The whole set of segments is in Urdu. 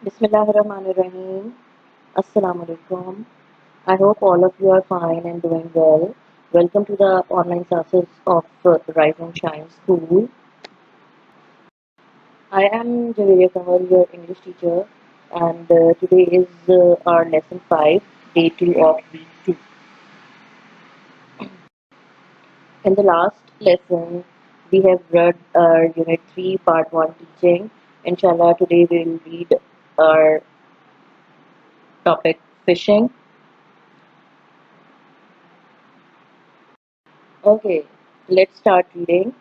Bismillahirrahmanirrahim. Assalamu alaikum. I hope all of you are fine and doing well. Welcome to the online classes of Rise and Shine School. I am Javeria Kanwal, your English teacher, and today is our lesson 5, day 2 of week 2. In the last lesson, we have read our unit 3, part 1 teaching. Inshallah, today we will read our topic fishing. Okay, let's start reading.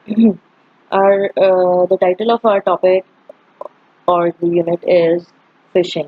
The title of our topic or the unit is fishing.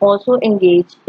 also engage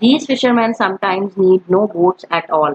These fishermen sometimes need no boats at all।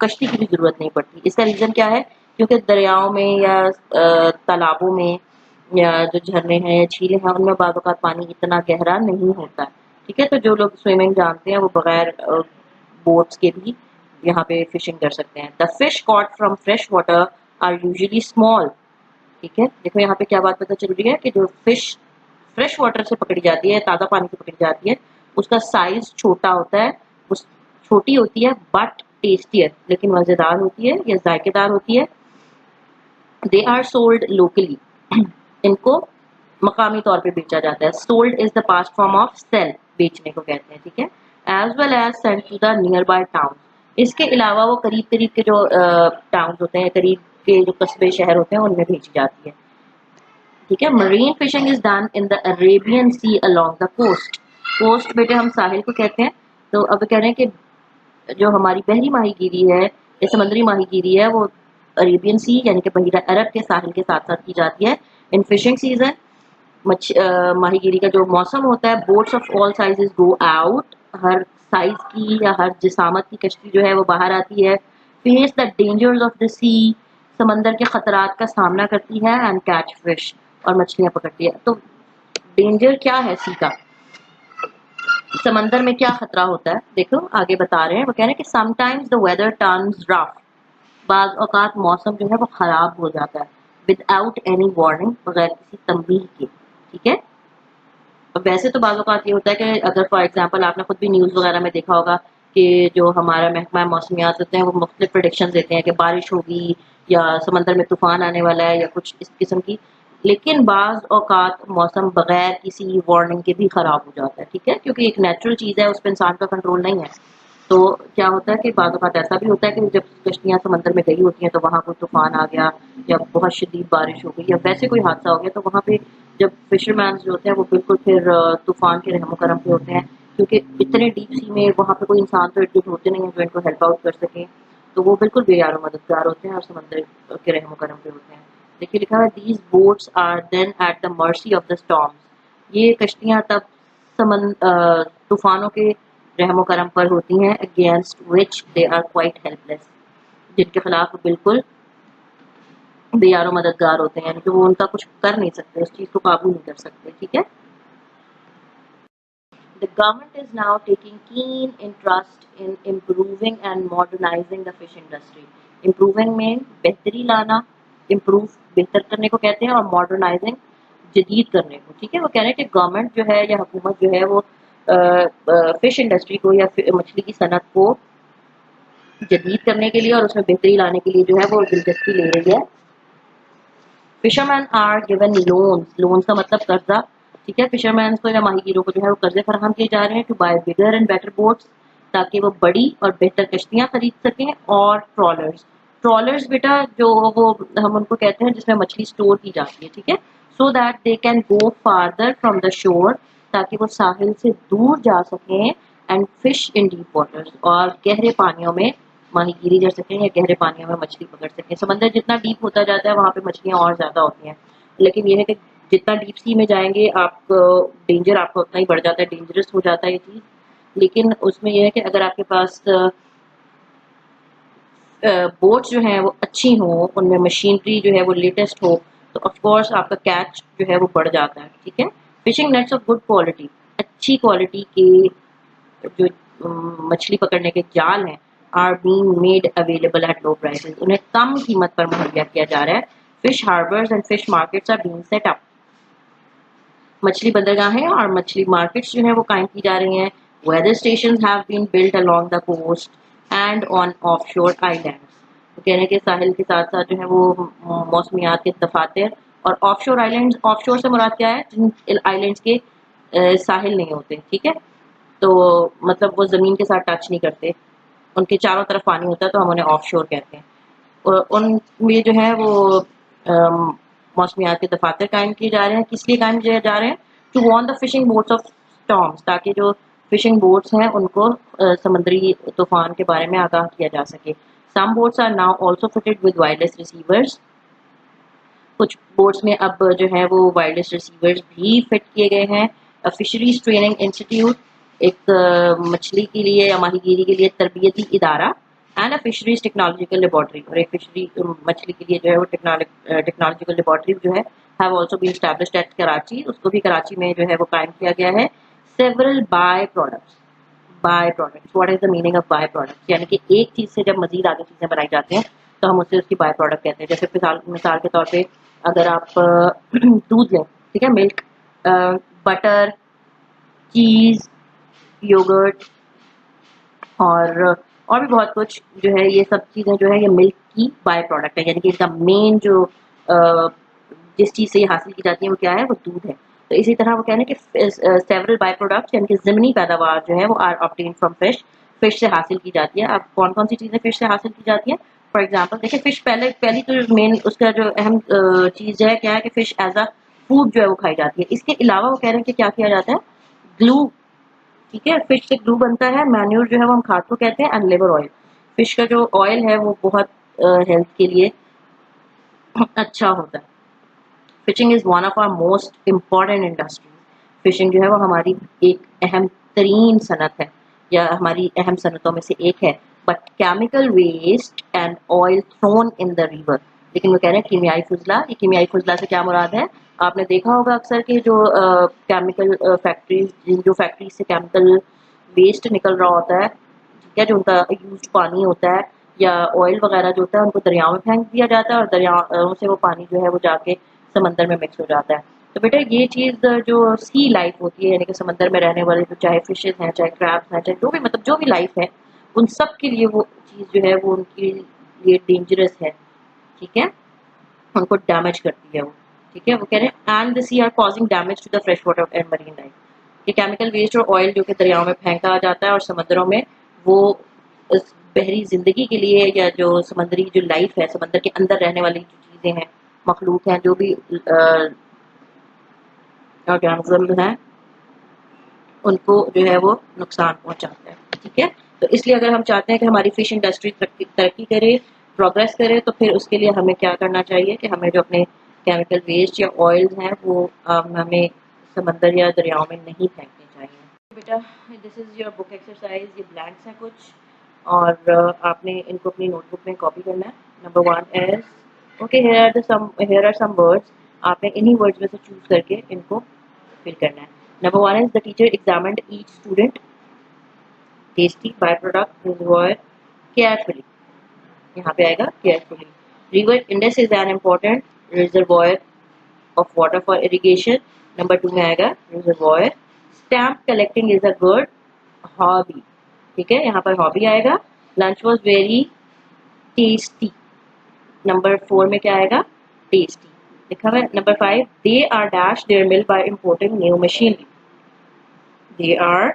کشتی کی بھی ضرورت نہیں پڑتی. اس کا ریزن کیا ہے؟ کیونکہ دریاؤں میں یا تالابوں میں یا جو جھرنے ہیں یا جھیلیں ہیں ان میں بعض اوقات پانی اتنا گہرا نہیں ہوتا. ٹھیک ہے، تو جو لوگ سوئمنگ جانتے ہیں وہ بغیر بوٹس کے بھی یہاں پہ فشنگ کر سکتے ہیں. The fish caught from fresh water are usually small. ٹھیک ہے، دیکھو یہاں پہ کیا بات پتہ چل رہی ہے کہ جو فش فریش واٹر سے پکڑی جاتی ہے، تازہ پانی سے پکڑی جاتی ہے، اس کا سائز چھوٹا ہوتا ہے، اس چھوٹی ہوتی ہے بٹ ٹیسٹی ہے، لیکن مزیدار ہوتی ہے یا ذائقے دار ہوتی ہے. They are sold locally. ان کو مقامی طور پہ بیچا جاتا ہے. Sold is the past form of sell, بیچنے کو کہتے ہیں. ٹھیک ہے، as well as send to the nearby town. اس کے علاوہ وہ قریب قریب کے جو ٹاؤن ہوتے ہیں، قریب کے جو قصبے شہر ہوتے ہیں ان میں بھیجی جاتی ہے. ٹھیک ہے، marine fishing is done in the Arabian sea along the coast. Coast بیٹے ہم ساحل کو کہتے ہیں. تو اب کہہ رہے ہیں کہ جو ہماری بحری ماہی گیری ہے یا سمندری ماہی گیری ہے وہ اریبین سی یعنی کہ بحیرہ عرب کے ساحل کے ساتھ ساتھ کی جاتی ہے. ان فشنگ سیزن ماہی گیری کا جو موسم ہوتا ہے، boats of all sizes go out. ہر سائز کی یا ہر جسامت کی کشتی جو ہے وہ باہر آتی ہے. Face the dangers of the sea, سمندر کے خطرات کا سامنا کرتی ہے. اینڈ کیچ فش، اور مچھلیاں پکڑتی ہے. تو ڈینجر کیا ہے سی کا؟ سمندر میں کیا خطرہ ہوتا ہے؟ دیکھو آگے بتا رہے ہیں، وہ کہہ رہے ہیں کہ sometimes the weather turns rough. بعض اوقات موسم جو ہے وہ خراب ہو جاتا ہے. ود آؤٹ اینی وارننگ، بغیر کسی تنبیہ کے. ٹھیک ہے، اب ویسے تو بعض اوقات یہ ہوتا ہے کہ اگر فار ایگزامپل آپ نے خود بھی نیوز وغیرہ میں دیکھا ہوگا کہ جو ہمارا محکمہ موسمیات ہوتے ہیں وہ مختلف پریڈکشن دیتے ہیں کہ بارش ہوگی یا سمندر میں طوفان آنے والا ہے یا کچھ اس قسم کی. لیکن بعض اوقات موسم بغیر کسی وارننگ کے بھی خراب ہو جاتا ہے. ٹھیک ہے، کیونکہ ایک نیچرل چیز ہے، اس پہ انسان کا کنٹرول نہیں ہے. تو کیا ہوتا ہے کہ بعض اوقات ایسا بھی ہوتا ہے کہ جب کشتیاں سمندر میں گئی ہوتی ہیں تو وہاں کوئی طوفان آ گیا یا بہت شدید بارش ہو گئی یا ویسے کوئی حادثہ ہو گیا، تو وہاں پہ جب فشر مینس جو ہوتے ہیں وہ بالکل پھر طوفان کے رحم و کرم پہ ہوتے ہیں. کیونکہ اتنے ڈیپ سی میں وہاں پہ کوئی انسان تو ایڈمٹ ہوتے نہیں ہیں جو ان کو ہیلپ آؤٹ کر سکیں. تو وہ بالکل بے یار و مددگار ہوتے ہیں اور سمندر کے رحم و کرم پہ ہوتے ہیں. دیکھیے لکھا ہے these boats are then at the mercy of the storms. یہ کشتیاں تب طوفانوں کے رحم و کرم پر ہوتی ہیں. Against which they are quite helpless, جن کے خلاف بالکل بے یار و مددگار ہوتے ہیں، یعنی کہ وہ ان کا کچھ کر نہیں سکتے، اس چیز کو قابو نہیں کر سکتے. ٹھیک ہے، The government is now taking keen interest in improving and modernizing the fish industry. Improving میں بہتری لانا، improve بہتر کرنے کو کہتے ہیں، اور modernizing جدید کرنے کو. ٹھیک ہے، وہ کہہ رہے ہیں کہ گورنمنٹ جو ہے یا حکومت جو ہے وہ فش انڈسٹری کو یا مچھلی کی صنعت کو جدید کرنے کے لیے اور اس میں بہتری لانے کے لیے جو ہے وہ دلچسپی لے رہی ہے. Fishermen are given loans. Loans کا مطلب قرضہ. ٹھیک ہے، فشرمین کو یا ماہی گیروں کو جو ہے وہ قرضے فراہم کیے جا رہے ہیں to buy bigger and better boats, تاکہ وہ بڑی اور بہتر کشتیاں خرید سکیں. اور ٹرالرز بیٹا جو وہ ہم ان کو کہتے ہیں جس میں مچھلی اسٹور کی جاتی ہے. ٹھیک ہے، so that they can go farther from the شور، تاکہ وہ ساحل سے دور جا سکیں. And fish in deep waters, اور گہرے پانیوں میں ماہی گیری کر سکیں یا گہرے پانیوں میں مچھلی پکڑ سکیں. سمندر جتنا ڈیپ ہوتا جاتا ہے وہاں پہ مچھلیاں اور زیادہ ہوتی ہیں، لیکن یہ ہے کہ جتنا ڈیپ سی میں جائیں گے آپ ڈینجر آپ کا اتنا ہی بڑھ جاتا ہے، ڈینجرس ہو جاتا ہے یہ چیز. لیکن اس میں یہ ہے کہ اگر آپ کے پاس بوٹس جو ہیں وہ اچھی ہوں، ان میں مشینری جو ہے وہ لیٹسٹ ہو، تو آف کورس آپ کا کیچ جو ہے وہ بڑھ جاتا ہے. ٹھیک ہے، fishing nets of good quality, اچھی کوالٹی کے جو مچھلی پکڑنے کے جال ہیں are being made available at low prices, انہیں کم قیمت پر مہیا کیا جا رہا ہے. Fish harbours and fish markets are being set up. مچھلی بندرگاہیں اور مچھلی مارکیٹس جو ہیں وہ قائم کی جا رہی ہیں. Weather stations have been built along the coast and on offshore islands. تو کہنے کے ساحل کے ساتھ ساتھ جو ہے وہ موسمیات کے دفاتر اور آف شور آئلینڈز. آف شور سے مراد کیا ہے؟ جن آئلینڈس کے ساحل نہیں ہوتے. ٹھیک ہے، تو مطلب وہ زمین کے ساتھ ٹچ نہیں کرتے، ان کے چاروں طرف پانی ہوتا ہے، تو ہم انہیں آف شور کہتے ہیں. اور ان میں جو ہے وہ موسمیات کے دفاتر قائم کیے جا رہے ہیں. کس لیے قائم کیے جا رہے ہیں؟ To warn the fishing boats of storms, تاکہ جو فشنگ بوٹس ہیں ان کو سمندری طوفان کے بارے میں آگاہ کیا جا سکے. Some boats are now also fitted with wireless receivers. کچھ بوٹس میں اب جو ہے وہ وائرلیس ریسیورز بھی فٹ کیے گئے ہیں. فشریز ٹریننگ انسٹیٹیوٹ، ایک مچھلی کے لیے یا ماہی گیری کے لیے تربیتی ادارہ. and a fisheries technological laboratory. اور ایک فشری مچھلی کے لیے جو ہے وہ ٹیکنالوجیکل لیبارٹری جو ہے have also been established at Karachi. اس کو بھی کراچی میں جو ہے وہ قائم کیا گیا ہے. several by products. What is the meaning of by products? یعنی کہ ایک چیز سے جب مزید آگے چیزیں بنائی جاتی ہیں تو ہم اسے اس کی بائی پروڈکٹ کہتے ہیں. جیسے مثال کے طور پہ اگر آپ دودھ لیں, ٹھیک ہے, ملک, بٹر, چیز, یوگرٹ اور بھی بہت کچھ جو ہے, یہ سب چیزیں جو ہے یہ ملک کی بائی پروڈکٹ ہے. یعنی کہ اس کا مین جو جس چیز سے یہ حاصل کی جاتی ہے وہ کیا ہے, وہ دودھ ہے. تو اسی طرح وہ کہنے کہ سیورل بائی پروڈکٹس یعنی کہ ضمنی پیداوار جو ہے وہ آر آبٹین فرام فش سے حاصل کی جاتی ہے. اب کون کون سی چیزیں فش سے حاصل کی جاتی ہیں؟ فار ایگزامپل دیکھیں, فش پہلی تو مین اس کا جو اہم چیز ہے کیا ہے کہ فش ایز اے فوڈ جو ہے وہ کھائی جاتی ہے. اس کے علاوہ وہ کہہ رہے ہیں کہ کیا کیا جاتا ہے, گلو, ٹھیک ہے, فش سے گلو بنتا ہے. مینیور جو ہے وہ ہم کھاد کو کہتے ہیں. اینڈ لیور آئل, فش کا جو آئل ہے وہ بہت ہیلتھ کے لیے اچھا ہوتا ہے. Fishing is one of our most important industries. Fishing جو ہے وہ ہماری ایک اہم ترین صنعت ہے یا ہماری اہم صنعتوں میں سے ایک ہے. But chemical waste and oil thrown in the river. لیکن وہ کہہ رہے ہیں کیمیائی فضلہ. یہ کیمیائی فضلہ سے کیا مراد ہے؟ آپ نے دیکھا ہوگا اکثر کہ جو کیمیکل جو فیکٹریز سے کیمیکل ویسٹ نکل رہا ہوتا ہے, ٹھیک ہے, جو ان کا یوزڈ پانی ہوتا ہے یا آئل وغیرہ جو ہوتا ہے ان کو دریاؤں میں پھینک دیا جاتا ہے اور دریاؤں سے وہ پانی جو ہے وہ جا کے سمندر میں مکس ہو جاتا ہے. تو بیٹا یہ چیز جو سی لائف ہوتی ہے یعنی کہ سمندر میں رہنے والے جو چاہے فشز ہیں, چاہے کریبس ہیں, چاہے جو بھی مطلب جو بھی لائف ہے, ان سب کے لیے وہ چیز جو ہے وہ ان کے لیے ڈینجرس ہے, ٹھیک ہے, ان کو ڈیمیج کرتی ہے وہ, ٹھیک ہے. وہ کہہ رہے ہیں and these are causing damage to the fresh water and marine life. یہ کیمیکل ویسٹ اور آئل جو کہ دریاؤں میں پھینکا جاتا ہے اور سمندروں میں, وہ اس بحری زندگی کے لیے یا جو سمندری جو لائف ہے, سمندر کے اندر رہنے والی جو چیزیں ہیں, مخلوق ہیں, جو بھی آرگینزم ہیں, ان کو جو ہے وہ نقصان پہنچاتا ہے, ٹھیک ہے. تو اس لیے اگر ہم چاہتے ہیں کہ ہماری فش انڈسٹری ترقی کرے, پروگریس کرے, تو پھر اس کے لیے ہمیں کیا کرنا چاہیے کہ ہمیں جو اپنے کیمیکل ویسٹ یا آئلز ہیں وہ ہمیں سمندر یا دریاؤں میں نہیں پھینکنے چاہیے. بیٹا دس از یور بک ایکسرسائز. یہ بلینکس ہیں کچھ اور آپ نے ان کو اپنی نوٹ بک میں کاپی کرنا ہے. Number 1 is okay, here are some words. آپ نے انہی ورڈز میں سے چوز کر کے ان کو فل کرنا ہے. Number 1 is the teacher examined each student. Tasty, byproduct, reservoir, carefully. یہاں پہ آئے گا carefully. River Indus is an important reservoir of water for irrigation. Number 2 میں آئے گا reservoir. Stamp collecting is a good hobby. ٹھیک ہے, یہاں پر hobby آئے گا. Lunch was very tasty. Number 4 میں کیا آئے گا, tasty لکھا ہوا ہے. Number 5 they are dash their mill by importing new machinery. They are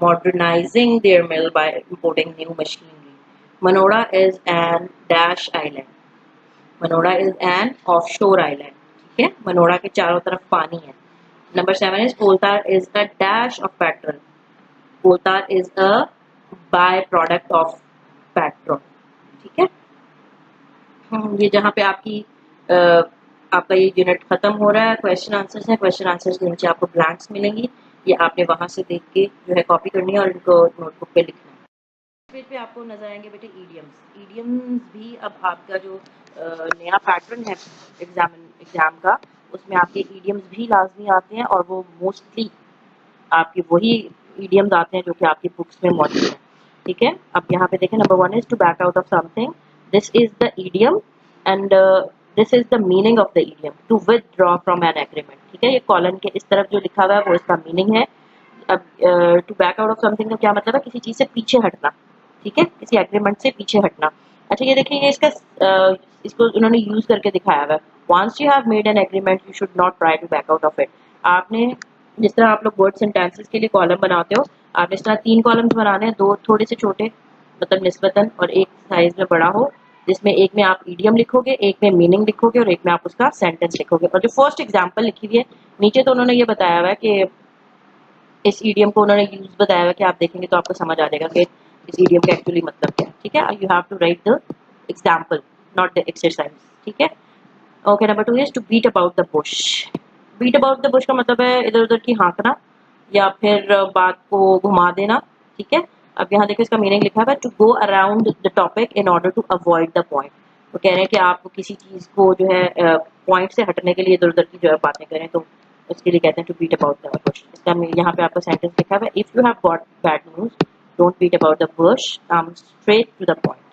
modernizing their mill by importing new machinery. Manora is an dash island. Manora is an offshore island. ٹھیک ہے, منوڑا کے چاروں طرف پانی ہے. Number 7 is coal tar is a dash of petrol. Coal tar is a by product of petrol. ٹھیک ہے, یہ جہاں پہ آپ کا یہ یونٹ ختم ہو رہا ہے. کوشچن آنسرز ہیں, کوشچن آنسرز کے نیچے آپ کو بلینکس ملیں گی. یہ آپ نے وہاں سے دیکھ کے جو ہے کاپی کرنی ہے اور ان کو نوٹ بک پہ لکھنا ہے. پیج پہ آپ کو نظر آئیں گے بیٹے ایڈیمز. ایڈیمز بھی اب آپ کا جو نیا پیٹرن ہے ایگزام کا, اس میں آپ کے ایڈیمز بھی لازمی آتے ہیں اور وہ موسٹلی آپ کے وہی ایڈیمز آتے ہیں جو کہ آپ کی بکس میں موجود ہیں. ٹھیک ہے, اب یہاں پہ دیکھیں number 1 is to back out of something. This is the idiom and this is the meaning of the idiom. To withdraw from an agreement. ٹھیک ہے, یہ کالم کے اس طرف جو لکھا ہوا ہے وہ اس کا میننگ ہے. اب to back out of something کا کیا مطلب ہے, کسی چیز سے پیچھے ہٹنا. ٹھیک ہے, کسی ایگریمنٹ سے پیچھے ہٹنا. اچھا یہ دیکھیں, یہ اس کو انہوں نے یوز کر کے دکھایا ہوا ہے. Once you have made an agreement you should not try to back out of it. آپ نے جس طرح آپ لوگ ورڈ سینٹینسز کے لیے کالم بناتے ہو, آپ نے اس طرح 3 کالمز بنانے ہیں, 2 تھوڑے سے چھوٹے مطلب نسبتاً اور ایک سائز میں بڑا ہو, جس میں ایک میں آپ ایڈیم لکھو گے, ایک میں میننگ لکھو گے اور ایک میں آپ اس کا سینٹینس لکھو گے. اور جو فرسٹ ایگزامپل لکھی ہوئی ہے نیچے تو انہوں نے یہ بتایا ہوا ہے کہ اس ایڈیم کو انہوں نے یوز بتایا ہوا کہ آپ دیکھیں گے تو آپ کو سمجھ آ جائے گا کہ اس ایڈیم کا ایکچولی مطلب کیا ہے. ٹھیک ہے, you have to write the example not the exercise. ٹھیک ہے, okay. Number 2 is to beat about the bush. beat about the bush کا مطلب ہے ادھر ادھر کی ہانکنا یا پھر بات کو گھما دینا. ٹھیک ہے, اب یہاں دیکھیں اس کا میننگ لکھا ہوا ہے to go around the topic in order to avoid the point. وہ کہہ رہے ہیں کہ آپ کسی چیز کو جو ہے پوائنٹ سے ہٹنے کے لیے ادھر ادھر کی جو ہے باتیں کریں تو اس کے لیے کہتے ہیں to beat about the bush. اس کا یہاں پہ آپ کا سینٹینس لکھا ہوا ہے if you have got bad news don't beat about the bush, come straight to the point.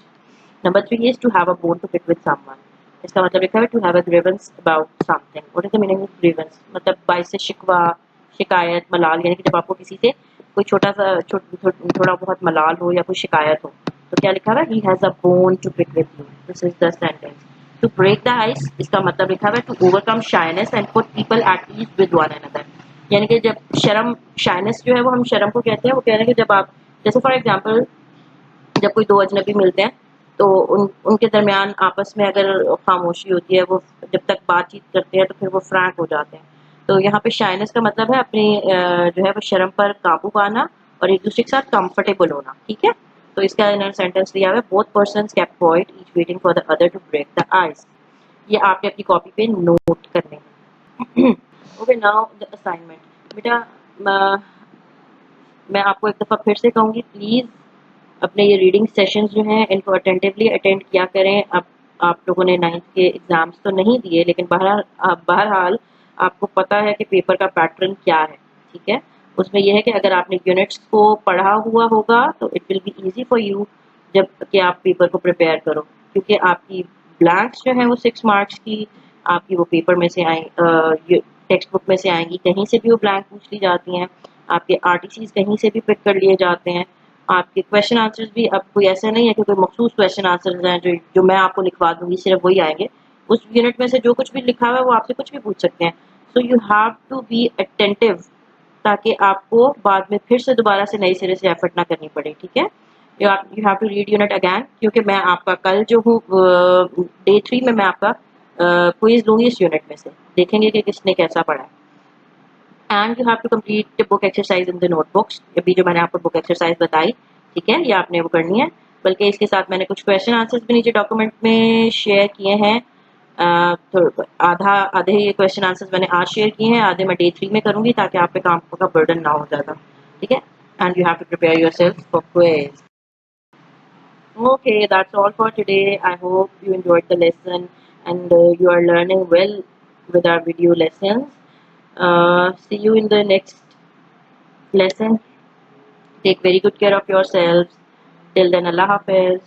Number 3 is to have a bone to pick with someone. اس کا مطلب لکھا ہے to have a grievance about something. What is the meaning of grievance? مطلب باعث شکوہ, شکایت, ملال, یعنی کہ جب آپ کو کسی سے کوئی چھوٹا سا تھوڑا بہت ملال ہو یا کوئی شکایت ہو تو کیا لکھا ہوا ہے he has a bone to pick with you. This is the sentence. To break the ice اس کا مطلب لکھا ہوا ہے to overcome shyness and put people at ease with one another. یعنی کہ جب شرم, شائنس جو ہے وہ ہم شرم کو کہتے ہیں, وہ کہہ رہے ہیں کہ جب آپ جیسے فار ایگزامپل جب کوئی دو اجنبی ملتے ہیں تو ان کے درمیان آپس میں اگر خاموشی ہوتی ہے, وہ جب تک بات چیت کرتے ہیں تو پھر وہ فرینک ہو جاتے ہیں. تو یہاں پہ شائنس کا مطلب ہے اپنی جو ہے وہ شرم پر قابو پانا اور ایک دوسرے کے ساتھ کمفرٹیبل ہونا. ٹھیک ہے, تو اس کا انر سینٹینس دیا ہوا ہے both persons kept quiet each waiting for the other to break the ice. یہ آپ نے اپنی کاپی پہ نوٹ کرنے ہیں. Okay, now the assignment. بیٹا میں آپ کو ایک دفعہ پھر سے کہوں گی پلیز اپنے یہ ریڈنگ سیشنز جو ہیں ان کو اٹینٹیولی اٹینڈ کیا کریں. اب آپ لوگوں نے 9th کے ایگزامس تو نہیں دیے لیکن بہرحال آپ کو پتا ہے کہ پیپر کا پیٹرن کیا ہے. ٹھیک ہے, اس میں یہ ہے کہ اگر آپ نے یونٹس کو پڑھا ہوا ہوگا تو it will be easy for you جب کہ آپ پیپر کو پریپیئر کرو, کیونکہ آپ کی بلینکس جو ہیں وہ 6 مارکس کی آپ کی وہ پیپر میں سے آئیں, ٹیکسٹ بک میں سے آئیں گی, کہیں سے بھی وہ بلینک پوچھ لی جاتی ہیں, آپ کے RTCs کہیں سے بھی پک کر لیے جاتے ہیں, آپ کے کویشچن آنسرز بھی اب کوئی ایسا نہیں ہے کہ کوئی مخصوص کویشچن آنسرز ہیں جو میں آپ کو لکھوا دوں گی صرف وہی آئیں گے. اس یونٹ میں سے جو کچھ بھی لکھا ہوا ہے وہ آپ سے کچھ بھی پوچھ سکتے ہیں. So you have to be attentive تاکہ آپ کو بعد میں پھر سے دوبارہ سے نئی سرے سے ایفرٹ نہ کرنی پڑے. ٹھیک ہے, you have to read unit again, کیونکہ میں آپ کا کل جو ہوں Day 3 میں آپ کا کوئز لوں گی اس یونٹ میں سے, دیکھیں گے کہ کس نے کیسا پڑھا ہے. And you have to complete book exercise in the notebooks. ابھی جو میں نے آپ کو بک ایکسرسائز بتائی, ٹھیک ہے, یہ آپ نے وہ کرنی ہے. بلکہ اس کے ساتھ میں نے کچھ کویشچن آنسرز بھی نیچے ڈاکومنٹ میں شیئر کیے ہیں. آدھے کویشچن آنسرز میں نے آج شیئر کیے ہیں, آدھے میں Day 3 میں کروں گی تاکہ آپ پہ کام کا برڈن نہ ہو زیادہ. ٹھیک ہے, and you have to prepare yourself for quiz. Okay, that's all for today. I hope you enjoyed the lesson and you are learning well with our video lessons. See you in the next lesson. Take very good care of yourselves. Till then, Allah Hafiz.